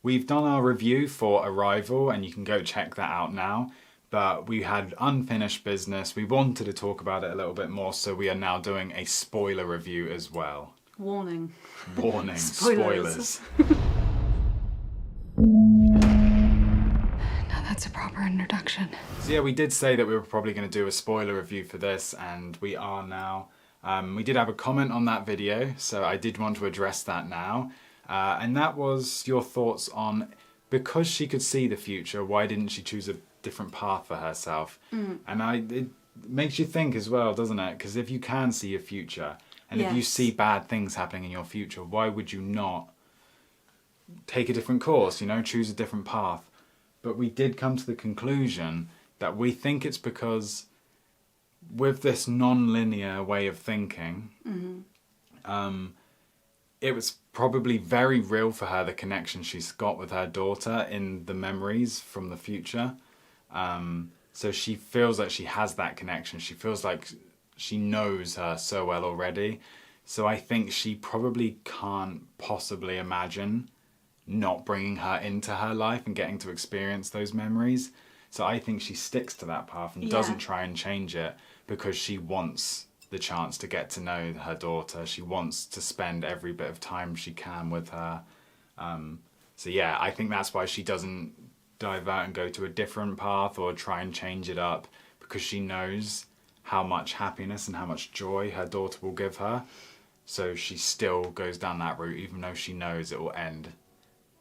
we've done our review for Arrival, and you can go check that out now. But we had unfinished business. We wanted to talk about it a little bit more, so we are now doing a spoiler review as well. Warning. Warning, Spoilers. spoilers. Now that's a proper introduction. So yeah, we did say that we were probably going to do a spoiler review for this, and we are now. We did have a comment on that video, so I did want to address that now. And that was your thoughts on, because she could see the future, why didn't she choose a different path for herself? And it makes you think as well, doesn't it? Because if you can see your future, and if you see bad things happening in your future, why would you not take a different course, choose a different path? But we did come to the conclusion that we think it's because with this non-linear way of thinking, it was probably very real for her, the connection she's got with her daughter in the memories from the future. So she feels like she has that connection. She feels like she knows her so well already. So I think she probably can't possibly imagine not bringing her into her life and getting to experience those memories. So I think she sticks to that path and doesn't try and change it because she wants the chance to get to know her daughter. She wants to spend every bit of time she can with her. So yeah, I think that's why she doesn't divert and go to a different path or try and change it up, because she knows how much happiness and how much joy her daughter will give her. So she still goes down that route, even though she knows it will end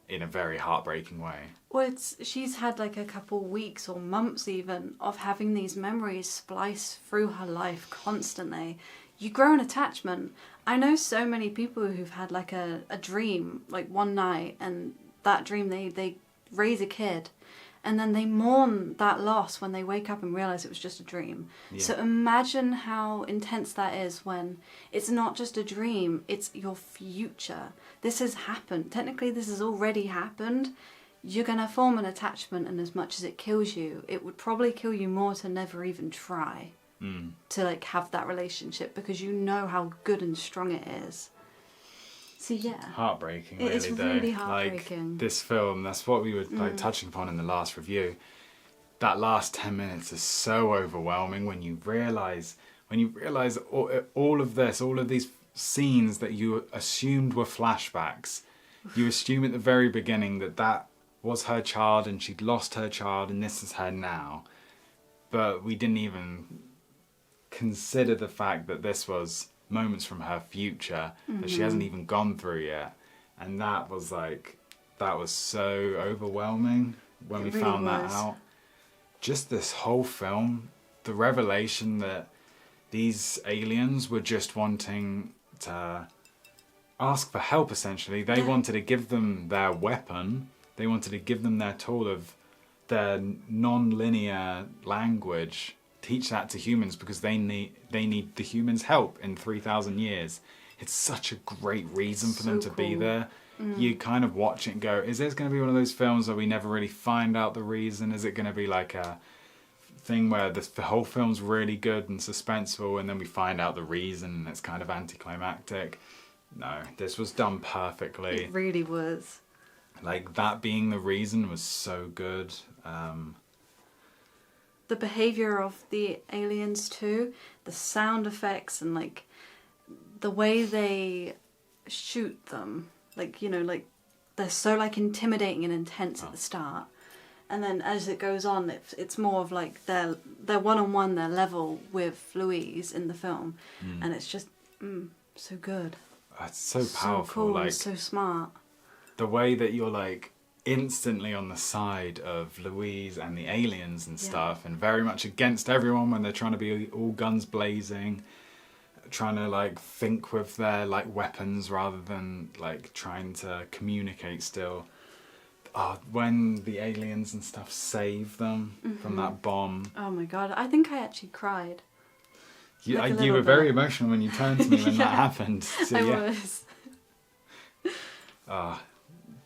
in a very heartbreaking way. Well, she's had like a couple weeks or months even of having these memories spliced through her life constantly. You grow an attachment. I know so many people who've had like a dream, like one night, and that dream they raise a kid, and then they mourn that loss when they wake up and realise it was just a dream. Yeah. So imagine how intense that is when it's not just a dream, it's your future. This has happened. Technically, this has already happened. You're going to form an attachment, and as much as it kills you, it would probably kill you more to never even try to like have that relationship, because you know how good and strong it is. So yeah, heartbreaking. Really, it's really heartbreaking. Like this film, that's what we were like touching upon in the last review. That last 10 minutes is so overwhelming when you realise all of this, all of these scenes that you assumed were flashbacks. You assume at the very beginning that was her child and she'd lost her child and this is her now. But we didn't even consider the fact that this was moments from her future that she hasn't even gone through yet. And that was so overwhelming when we found that out. Just this whole film, the revelation that these aliens were just wanting to ask for help, essentially. They wanted to give them their weapon. They wanted to give them their tool of their non-linear language, teach that to humans, because they need the humans' help in 3,000 years. It's such a great reason for them to be there. You kind of watch it and go, is this going to be one of those films where we never really find out the reason? Is it going to be like a thing where the whole film's really good and suspenseful and then we find out the reason and it's kind of anticlimactic? No, this was done perfectly. It really was. Like, that being the reason was so good. The behaviour of the aliens too, the sound effects and like the way they shoot them, like, like they're so like intimidating and intense at the start, and then as it goes on, it's more of like they're one-on-one, they're level with Louise in the film, and it's just so good. It's so powerful, so cool, like so smart. The way that you're like instantly on the side of Louise and the aliens and stuff, and very much against everyone when they're trying to be all guns blazing, trying to like think with their like weapons rather than like trying to communicate still. When the aliens and stuff save them from that bomb. Oh my god, I think I actually cried. You were very emotional when you turned to me when that happened. So, I was.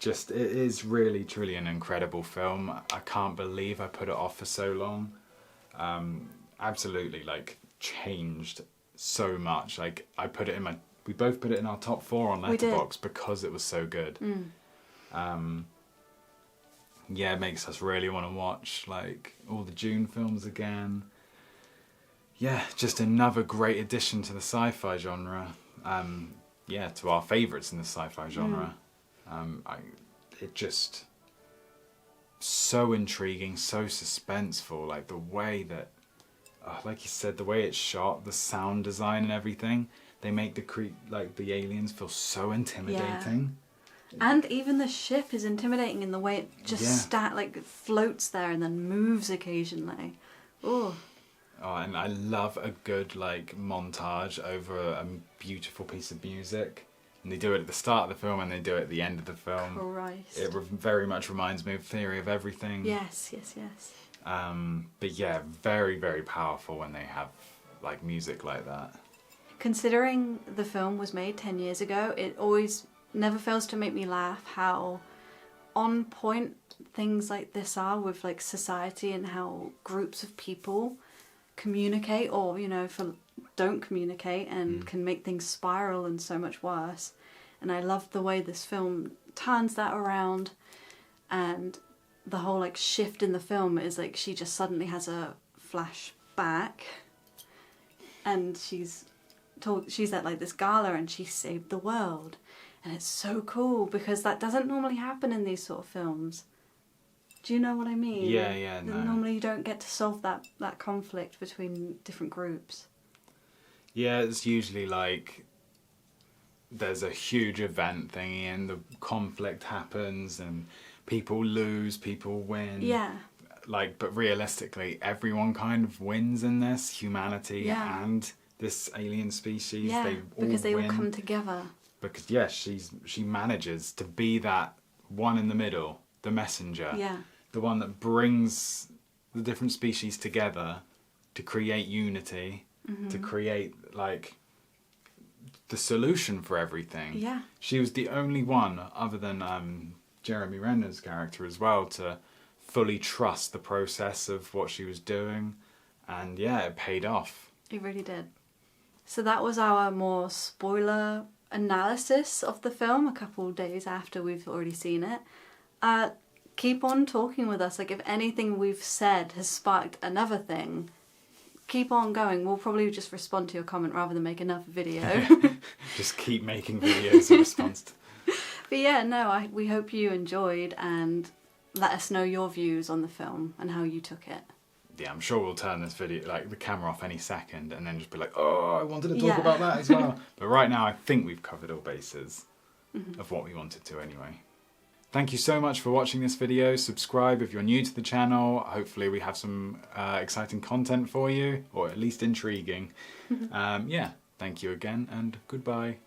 It is really, truly an incredible film. I can't believe I put it off for so long. Absolutely, like, changed so much. Like, we both put it in our top 4 on Letterboxd because it was so good. yeah, it makes us really want to watch like all the Dune films again. Yeah, just another great addition to the sci-fi genre. Yeah, to our favourites in the sci-fi genre. It just so intriguing, so suspenseful. Like the way that, like you said, the way it's shot, the sound design and everything, they make the aliens feel so intimidating. And even the ship is intimidating in the way it just Yeah. like floats there and then moves occasionally. Oh, Oh, and I love a good like montage over a beautiful piece of music. And they do it at the start of the film and they do it at the end of the film. Christ. It very much reminds me of Theory of Everything. Yes. But yeah, very, very powerful when they have like music like that. Considering the film was made 10 years ago, it always never fails to make me laugh how on point things like this are with like society and how groups of people communicate or, you know, don't communicate and can make things spiral and so much worse. And I love the way this film turns that around, and the whole like shift in the film is like she just suddenly has a flashback and she's at like this gala and she saved the world. And it's so cool because that doesn't normally happen in these sort of films. Do you know what I mean? Yeah, no. Normally you don't get to solve that conflict between different groups. Yeah, it's usually like there's a huge event thingy and the conflict happens and people lose, people win. Yeah. Like, but realistically, everyone kind of wins in this. Humanity and this alien species. Yeah, because they all win. come together. Because she manages to be that one in the middle, the messenger. Yeah. The one that brings the different species together to create unity, to create like the solution for everything. Yeah. She was the only one, other than Jeremy Renner's character as well, to fully trust the process of what she was doing. And yeah, it paid off. It really did. So that was our more spoiler analysis of the film a couple of days after we've already seen it. Keep on talking with us. Like if anything we've said has sparked another thing, keep on going. We'll probably just respond to your comment rather than make another video. Just keep making videos in response to... But yeah, no, we hope you enjoyed and let us know your views on the film and how you took it. Yeah, I'm sure we'll turn this video, like the camera off any second and then just be like, oh, I wanted to talk about that as well. But right now I think we've covered all bases of what we wanted to anyway. Thank you so much for watching this video. Subscribe if you're new to the channel. Hopefully we have some exciting content for you, or at least intriguing. Yeah, thank you again and goodbye.